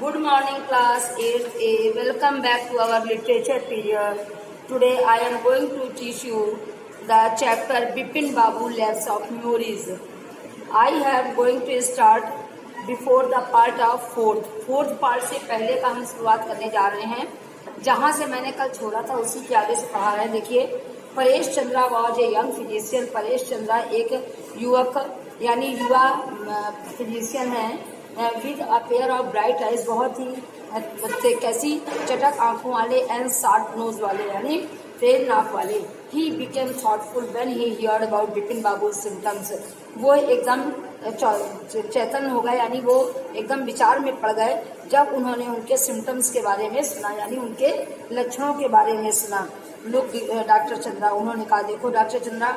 Good morning class 8A. Welcome back to our literature period. Today I am going to teach you the chapter Bipin Babu Lapse of Memories. I am going to start before the part of fourth part से पहले का हम शुरुआत करने जा रहे हैं। जहाँ से मैंने कल छोड़ा था उसी के आगे से पढ़ा है। देखिए, Paresh Chandra was a young physician. Paresh Chandra एक युवक यानी युवा फिजिशियन है। With a pair of bright eyes, बहुत ही कैसी चटक आंखों वाले, एंड शार्प नोज वाले यानी तेज नाक वाले। He became thoughtful when he heard about Bipin Babu symptoms. वो एकदम चेतन हो गए यानी वो एकदम विचार में पड़ गए जब उन्होंने उनके सिम्टम्स के बारे में सुना, यानी उनके लक्षणों के बारे में सुना। लोग डॉक्टर चंद्रा, उन्होंने कहा, देखो डॉक्टर चंद्रा,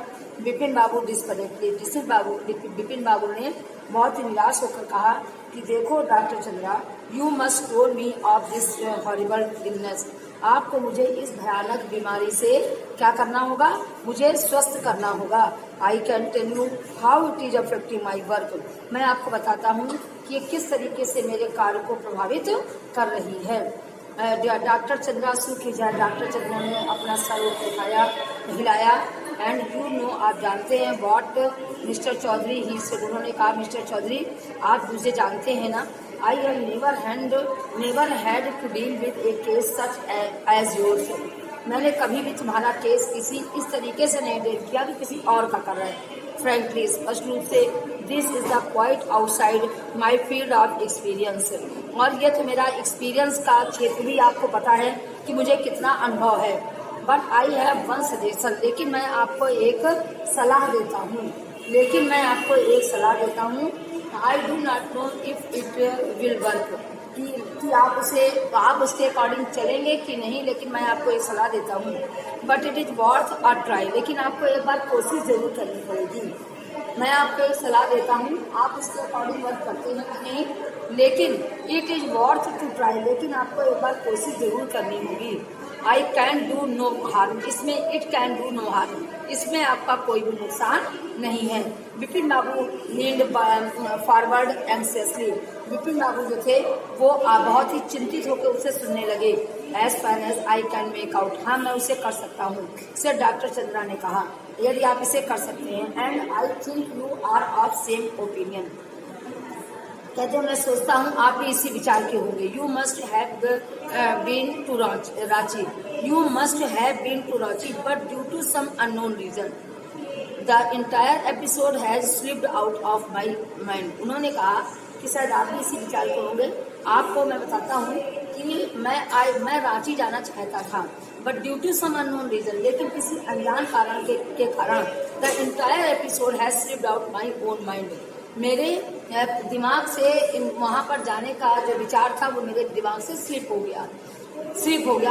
बिपिन बाबू बिपिन बाबू ने बहुत ही निराश होकर कहा कि देखो doctor Chandra, you must told me of this horrible illness. आपको मुझे इस भयानक बीमारी से क्या करना होगा, मुझे स्वस्थ करना होगा। I can tell you how it is affecting my work. मैं आपको बताता हूँ कि ये किस तरीके से मेरे कार्य को प्रभावित कर रही है। डॉक्टर चंद्रा सुखी जाए, डॉक्टर चंद्रा ने अपना सर उठाया, हिलाया। एंड यू नो, आप जानते हैं, what mister Chaudhary he said. उन्होंने कहा, मिस्टर चौधरी, आप मुझे जानते हैं ना, I have never had to deal with a case such as yours. मैंने कभी भी तुम्हारा केस किसी इस तरीके से नहीं डील किया कि किसी और का कर रहा है। फ्रेंकली, स्पष्ट रूप से, this is the quite outside my field of experience. और यह तो मेरा एक्सपीरियंस का क्षेत्र भी आपको पता है कि मुझे कितना अनुभव है। But I have one suggestion, लेकिन मैं आपको एक सलाह देता हूँ। I do not know if it will work, कि आप उसके अकॉर्डिंग चलेंगे कि नहीं, लेकिन मैं आपको एक सलाह देता हूँ। But it is worth a try, लेकिन आपको एक बार कोशिश जरूर करनी पड़ेगी। मैं आपको एक सलाह देता हूँ, आप उसके अकॉर्डिंग वर्क करते हैं कि नहीं, लेकिन it is worth to try, लेकिन आपको एक बार कोशिश जरूर करनी होगी। I can do no harm, इसमें it can do no harm, इसमें आपका कोई भी नुकसान नहीं है। Bipin Babu leaned forward anxiously. Bipin Babu जो थे वो बहुत ही चिंतित होकर उसे सुनने लगे। As far as I can make out, हाँ मैं उसे कर सकता हूँ, सर डॉक्टर चंद्रा ने कहा, यदि आप इसे कर सकते हैं। And I think you are of same opinion, कहते हैं मैं सोचता हूँ आप भी इसी विचार के होंगे। You must have been to Ranchi, but due to some unknown reason the entire episode has slipped out of my mind. उन्होंने कहा कि शायद आप भी इसी विचार के होंगे। आपको मैं बताता हूँ कि मैं रांची जाना चाहता था, but due to some unknown reason, लेकिन किसी अनजान कारण के कारण the entire episode has slipped out my own mind. मेरे दिमाग से वहां पर जाने का जो विचार था वो मेरे दिमाग से स्लिप हो गया।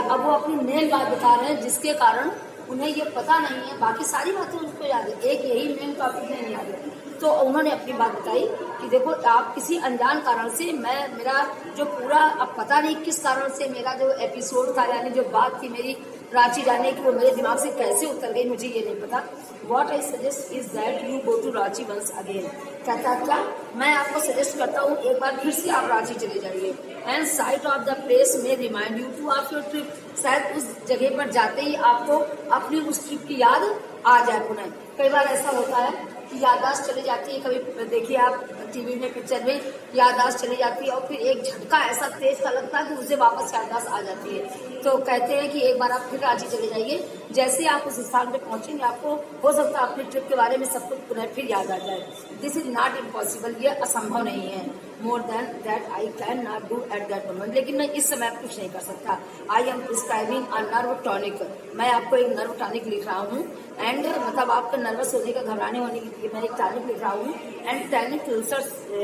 अब वो अपनी मेन बात बता रहे हैं जिसके कारण उन्हें ये पता नहीं है, बाकी सारी बातें उनको याद है, एक यही मेन टॉपिक नहीं याद है। तो उन्होंने अपनी बात बताई कि देखो आप किसी अनजान कारण से मेरा जो पूरा, अब पता नहीं किस कारण से मेरा जो एपिसोड था यानी जो बात थी मेरी रांची जाने की, वो मेरे दिमाग से कैसे उतर गई मुझे ये नहीं पता। What I suggest is that you go to Ranchi once again। कहता क्या, मैं आपको सजेस्ट करता हूँ एक बार फिर से आप रांची चले जाइए। And sight of the place में remind you to of your trip, शायद उस जगह पर जाते ही आपको अपनी उस ट्रिप की याद आ जाए पुनः। कई बार ऐसा होता है कि याददाश्त चली जाती है, कभी देखिए आप टीवी में, पिक्चर में याददाश्त चली जाती है और फिर एक झटका ऐसा तेज का लगता है कि उसे वापस याददाश्त आ जाती है। तो कहते हैं कि एक बार आप फिर रांची चले जाइए, जैसे आप उस स्थान पे पहुंचेंगे आपको हो सकता है अपनी ट्रिप के बारे में सब कुछ पुनः फिर याद आ जाए। दिस इज नॉट इम्पॉसिबल, ये असंभव नहीं है। More than that I can not do at that moment, लेकिन मैं इस समय कुछ नहीं कर सकता। I am prescribing a nerve tonic, मैं आपको एक नर्व टॉनिक लिख रहा हूँ। एंड मतलब आपका नर्वस होने का, घबराने होने के लिए मैं एक टॉनिक लिख रहा हूँ। And tonic to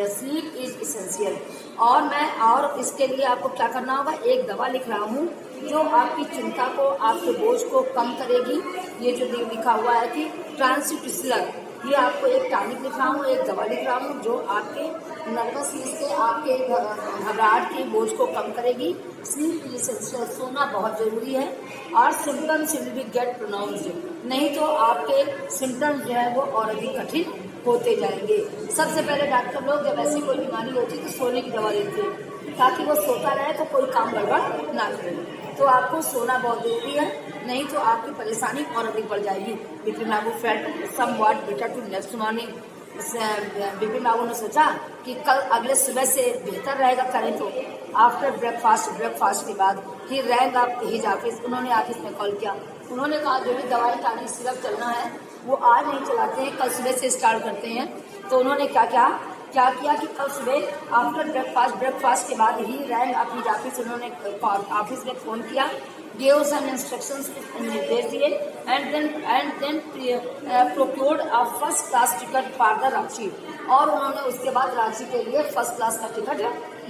sleep is essential, और इसके लिए आपको क्या करना होगा, एक दवा लिख रहा हूँ जो आपकी चिंता को, आपके बोझ को कम करेगी। ये जो लिखा हुआ है कि ट्रांसिटिसलर, ये आपको एक टॉनिक लिख रहा हूँ, एक दवा लिख रहा हूँ जो आपके नर्वसनेस से, आपके घबराहट के बोझ को कम करेगी। स्लीप इज इसेंशियल, सोना बहुत जरूरी है। और symptoms will be get pronounced, नहीं तो आपके सिम्टम्स जो है वो और अधिक कठिन होते जाएंगे। सबसे पहले डॉक्टर लोग जब ऐसी कोई बीमारी होती है तो सोने की दवा देते हैं, ताकि वो सोता रहे तो कोई काम गड़बड़ ना करे। तो आपको सोना बहुत जरूरी है, नहीं तो आपकी परेशानी और अधिक बढ़ जाएगी। Bipin Babu felt somewhat better to next morning. Bipin Babu ने सोचा कि कल अगले सुबह से बेहतर रहेगा करें तो। आफ्टर ब्रेकफास्ट के बाद ही रैंग अप हिज ऑफिस, उन्होंने ऑफिस में कॉल किया। उन्होंने कहा जो भी दवाई टानिक सिरप चलना है वो आज नहीं चलाते हैं, कल सुबह से स्टार्ट करते हैं। तो उन्होंने क्या किया कि कल सुबह आफ्टर ब्रेकफास्ट के बाद ही रैंग अप हिज ऑफिस, उन्होंने ऑफिस में फोन किया, gave some instructions, निर्देश दिए, and then procured a first class ticket for the Ranchi, और उन्होंने उसके बाद रांची के लिए फर्स्ट क्लास का टिकट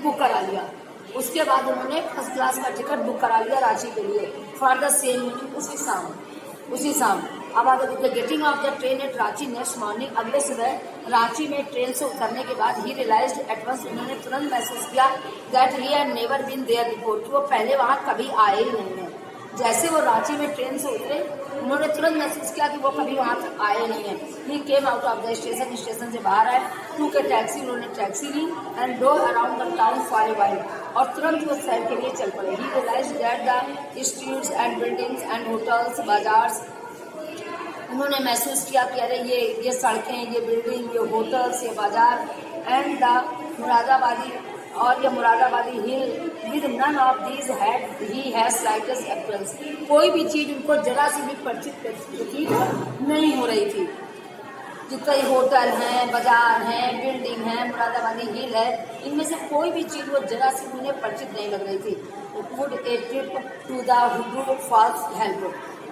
बुक करा लिया। उसके बाद उन्होंने फर्स्ट क्लास का टिकट बुक करा लिया रांची के लिए फॉर द सेम मीटिंग, उसी शाम। अब आगे देखिए, getting off the train at Ranchi next morning, अगले सुबह रांची में ट्रेन से उतरने के बाद ही रियलाइज्ड एट वंस, उन्होंने तुरंत महसूस किया that he had never been there before, कि वो पहले वहां कभी आए ही नहीं है। जैसे वो रांची में ट्रेन से उतरे, उन्होंने तुरंत महसूस किया कि वो कभी वहां तक आए नहीं है। He came out of the station से बाहर आए, टू के टैक्सी, उन्होंने टैक्सी ली, and drove around the town for a while, और तुरंत वो शहर के लिए चल पड़े। He realized that the streets and buildings and hotels, bazaars, उन्होंने महसूस किया कि अरे ये सड़कें, ये बिल्डिंग, ये होटल्स, ये बाजार, एंड द मुरादाबादी, और ये Muradabadi hill, with none of these he has slightest appearance, कोई भी चीज उनको जरा सी भी परिचित प्रतीत नहीं हो रही थी। जितने होटल हैं, बाजार हैं, बिल्डिंग है, मुरादाबादी हिल है, इनमें से कोई भी चीज वो जरा सी उन्हें परिचित नहीं लग रही थी। Would a trip to the Hundru Falls help,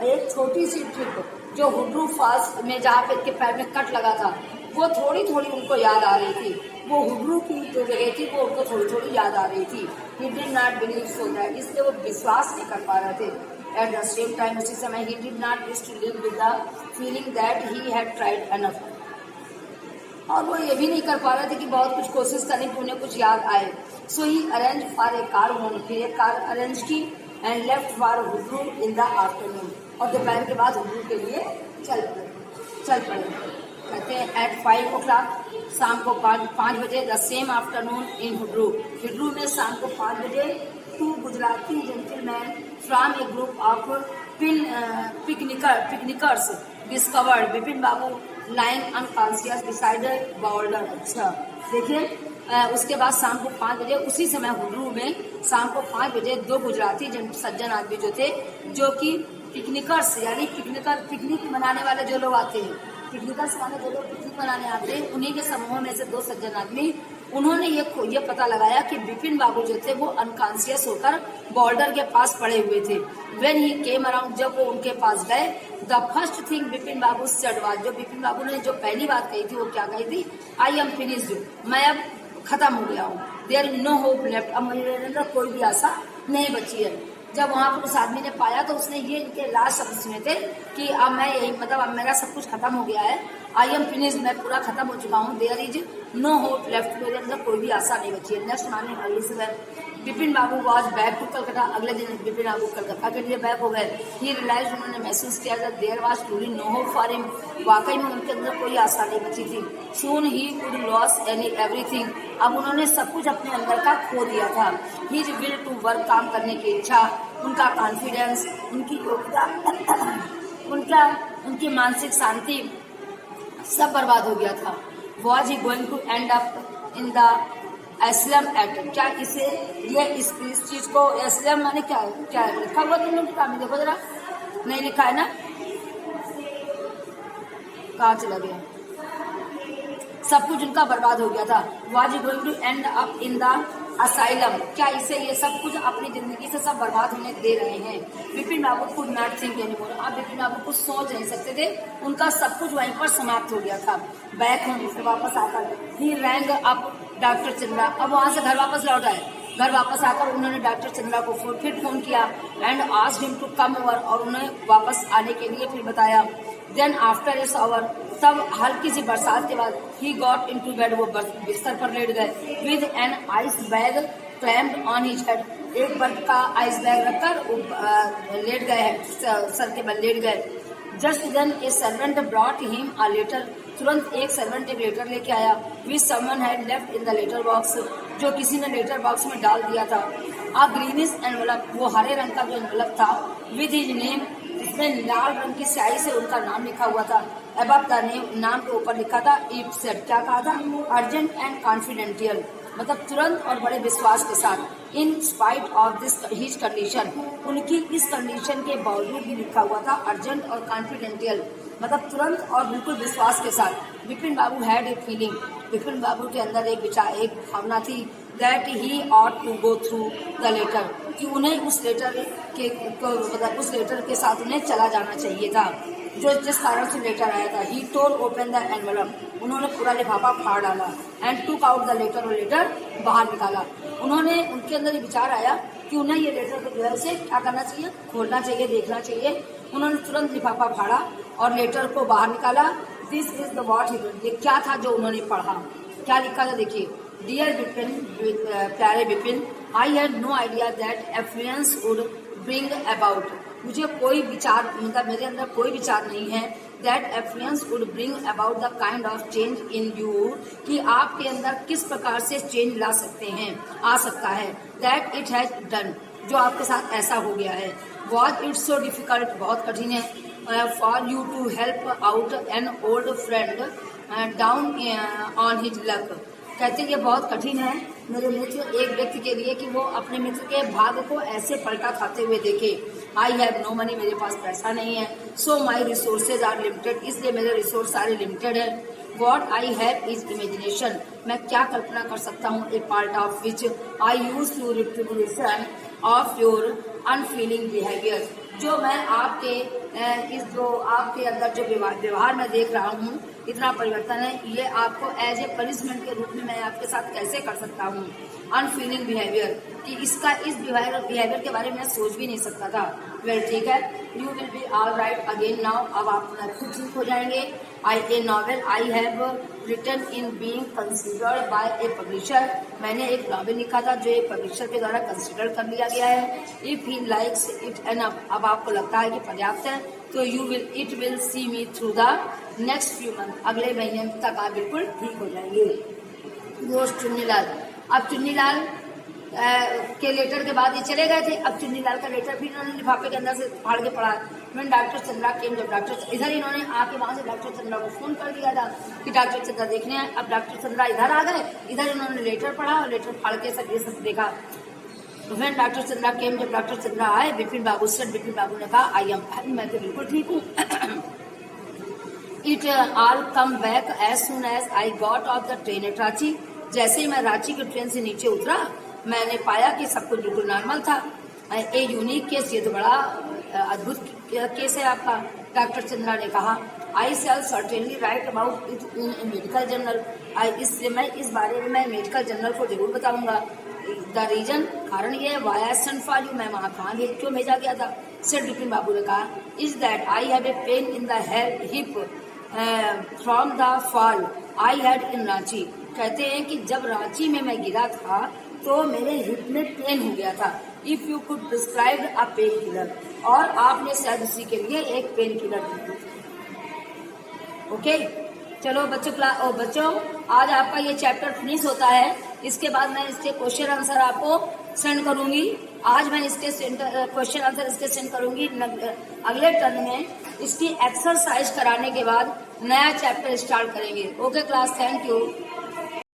एक छोटी सी ट्रिप जो हुड्रू फॉल्स में जहाँ पे इनके पैर में कट लगा था, वो थोड़ी थोड़ी उनको याद आ रही थी। वो हुड्रू की जो जगह थी वो उनको थोड़ी थोड़ी याद आ रही थी। He did not believe so that, इसलिए वो विश्वास नहीं कर पा रहे थे। At the same time, उसी समय he did not wish to live with the feeling that he had tried enough, और वो ये भी नहीं कर पा रहे थे कि बहुत कुछ कोशिश करने की उन्हें कुछ याद आए। So he arranged for a car home, फिर एक कार अरेंज की, and left for हुड्रू in the afternoon, और दोपहर के बाद हुड्रू के लिए चल पड़े। कहते हैं एट 5 o'clock, शाम को 5 बजे, the same afternoon in Hundru में शाम को 5 बजे, 2 Gujarati gentleman from a group of picnickers discovered Bipin Babu lying unconscious beside border. अच्छा देखिए, उसके बाद शाम को 5 बजे, उसी समय हुड्रू में शाम को 5 बजे 2 गुजराती सज्जन आदमी जो थे, जो कि पिकनिकर्स यानी पिकनिक मनाने वाले जो लोग आते हैं, पिकनिकर्स वाले जो लोग पिकनिक मनाने आते हैं, उन्हीं के समूह में से 2 सज्जन आदमी, उन्होंने ये पता लगाया कि बिपिन बाबू जो थे वो अनकॉन्शियस होकर बॉर्डर के पास पड़े हुए थे। व्हेन ही केम अराउंड, जब वो उनके पास गए, the first thing Bipin Babu said was, जो बिपिन बाबू ने जो पहली बात कही थी वो क्या कही थी? आई एम फिनिश्ड, मैं अब खत्म हो गया हूँ। There is no hope left, अब मेरे अंदर कोई भी आशा नहीं बची है। जब वहां पर उस आदमी ने पाया तो उसने ये इनके लास्ट शब्द सुने थे कि अब मैं यही, मतलब अब मेरा सब कुछ खत्म हो गया है। आई एम फिनिश्ड, मैं पूरा खत्म हो चुका हूँ। There is no hope left, मेरे अंदर कोई भी आशा नहीं बची है। नेक्स्ट मॉर्निंग अर्ली सुबह बिपिन बाबू वॉज बैक टू कलकत्ता, अगले दिन बिपिन बाबू कलकत्ता के लिए बैक हो गए। ही रियलाइज, उन्होंने महसूस किया कि there was truly no hope for him, वाकई में उनके अंदर कोई आशा नहीं बची थी। Soon he could loss everything, अब उन्होंने सब कुछ अपने अंदर का खो दिया था। हिज विल टू वर्क, काम करने की इच्छा, उनका कॉन्फिडेंस, उनकी योग्यता, उनकी मानसिक शांति, सब बर्बाद हो गया था। Was he going to end up in the asylum act, क्या इसे ये इस चीज को एस्लम माने क्या है लिखा हुआ तुम लोग किताब में देखो जरा, नहीं लिखा है ना, कहाँ चला गया? सब कुछ उनका बर्बाद हो गया था। Was he going to end up in the asylum, क्या इसे ये सब कुछ अपनी जिंदगी से सब बर्बाद होने दे रहे हैं? बिपिन बाबू कुड नॉट थिंक एनीमोर, अब बिपिन बाबू कुछ सोच नहीं सकते थे, उनका सब कुछ वहीं पर समाप्त हो गया था। बैक होम से वापस आकर ही रैंग अप डॉक्टर चंद्रा, अब वहां से घर वापस लौट आए। घर वापस आकर उन्होंने डॉक्टर चंद्रा को फिर फोन किया and asked him to come over, और उन्हें वापस आने के लिए फिर बताया। देन आफ्टर ए शावर, तब हल्की सी बरसात के बाद ही गॉट इनटू बेड, वो बिस्तर पर लेट गए। With an ice bag clamped on his head, एक बर्फ का आइस बैग रखकर लेट गए हैं, सर के बल लेट गए। Just then a servant brought him a letter, तुरंत एक सर्वेंट एक लेटर लेके आया, which someone had left in the letter box, जो किसी ने लेटर बॉक्स में डाल दिया था। अ ग्रीनिश एनवलप, वो हरे रंग का जो एनवलप था, विद हिज नेम, इसमें लाल रंग की स्याही से उनका नाम लिखा हुआ था। अबव द नेम, नाम के ऊपर लिखा था इट सेड, क्या कहा था, अर्जेंट एंड कॉन्फिडेंशियल, मतलब तुरंत और बड़े विश्वास के साथ। In spite of this his condition, उनकी इस कंडीशन के बावजूद भी लिखा हुआ था अर्जेंट और कॉन्फिडेंशियल, मतलब तुरंत और बिल्कुल विश्वास के साथ। Vipin Babu had a feeling, Vipin Babu के अंदर एक विचार, एक भावना थी, that he ought to go through the letter, कि उन्हें उस लेटर के मतलब उस लेटर के साथ उन्हें चला जाना चाहिए था, जो जिस कारण से लेटर आया था। ही टोर ओपन द एनवलप, उन्होंने पूरा लिफाफा फाड़ डाला। एंड टूक आउट द लेटर, और लेटर बाहर निकाला। उन्होंने, उनके अंदर ये विचार आया कि उन्हें ये लेटर को जो है उसे क्या करना चाहिए, खोलना चाहिए, देखना चाहिए। उन्होंने तुरंत लिफाफा फाड़ा और लेटर को बाहर निकाला। This is the what he red, ये क्या था जो उन्होंने पढ़ा, क्या लिखा था, देखिए। डियर विपिन, प्यारे Vipin, I had no idea that affluence would bring about, मुझे कोई विचार, मतलब मेरे अंदर कोई विचार नहीं है, that affluence would bring about the kind of change in you, कि आपके अंदर किस प्रकार से चेंज ला सकते हैं, आ सकता है। दैट इट हैज डन, जो आपके साथ ऐसा हो गया है। वॉज इट सो डिफिकल्ट, बहुत कठिन है, for you to help out an old friend down on his luck, कहते ये बहुत कठिन है मेरे मित्र, एक व्यक्ति के लिए कि वो अपने मित्र के भाग्य को ऐसे पलटा खाते हुए देखे। आई हैव नो मनी, मेरे पास पैसा नहीं है। So my resources are limited, इसलिए मेरे रिसोर्स सारे लिमिटेड है। What I have is imagination, मैं क्या कल्पना कर सकता हूँ, a part of which I use to representation of your unfeeling behaviour, जो मैं आपके इस जो आपके अंदर जो व्यवहार में देख रहा हूँ, इतना परिवर्तन है, ये आपको एज ए पनिशमेंट के रूप में मैं आपके साथ कैसे कर सकता हूँ। अनफीलिंग बिहेवियर, कि इसका इस बिहेवियर के बारे में मैं सोच भी नहीं सकता था। वेल ठीक है, you will be all right again now, अब आप खुद ठीक हो जाएंगे। A novel I have written in being considered by a publisher, मैंने एक नॉवेल लिखा था जो एक पब्लिशर के द्वारा कंसिडर कर लिया गया है। If he likes it enough, अब आपको लगता है कि पर्याप्त है, तो it will see me through the next few month, अगले महीने तक आप बिल्कुल ठीक हो जाएंगे। दोस्त चुन्नीलाल, अब चुन्नीलाल के लेटर के बाद ये चले गए थे, अब चुन्नीलाल का लेटर फिर इन्होंने लिफाफे के अंदर से फाड़ के पढ़ा। मैंने डॉक्टर चंद्रा केम, जब डॉक्टर इधर इन्होंने आके वहां से डॉक्टर चंद्रा को फोन कर दिया था कि डॉक्टर चंद्रा देखने आए। अब डॉक्टर चंद्रा इधर आ गए, इधर इन्होंने लेटर पढ़ा और लेटर फाड़ के सब ये सब देखा। तो फिर डॉक्टर चंद्रा केम, जब डॉक्टर चंद्रा आए, विपिन बाबू से, विपिन बाबू ने कहा आई एम फाइन, मैं तो बिल्कुल ठीक हूँ। It all come back as soon as I got off the train at Ranchi, जैसे ही मैं रांची की ट्रेन से नीचे उतरा, मैंने पाया कि सब कुछ बिल्कुल नॉर्मल था। ए यूनिक केस, ये तो बड़ा अद्भुत केस है आपका, डॉक्टर चंद्रा ने कहा। I shall certainly write about it in medical journal, इसलिए मैं इस बारे में मैं मेडिकल जर्नल को जरूर बताऊंगा। द रीजन, कारण ये why I sent for you, मैं वहाँ कहाँ क्यों भेजा गया था, सेठ विपिन बाबू ने कहा। Is that I have a pain in the hip from the fall I had in Ranchi, कहते हैं कि जब रांची में मैं गिरा था तो मेरे हिप में पेन हो गया था। If you could prescribe a pain killer, और आपने शायद उसी के लिए एक पेन किलर दी। ओके, चलो बच्चों आज आपका ये चैप्टर फिनिश होता है। इसके बाद मैं इसके क्वेश्चन आंसर आपको सेंड करूंगी। आज मैं इसके क्वेश्चन आंसर इसके सेंड करूंगी। अगले टर्न में इसकी एक्सरसाइज कराने के बाद नया चैप्टर स्टार्ट करेंगे। Okay class, thank you.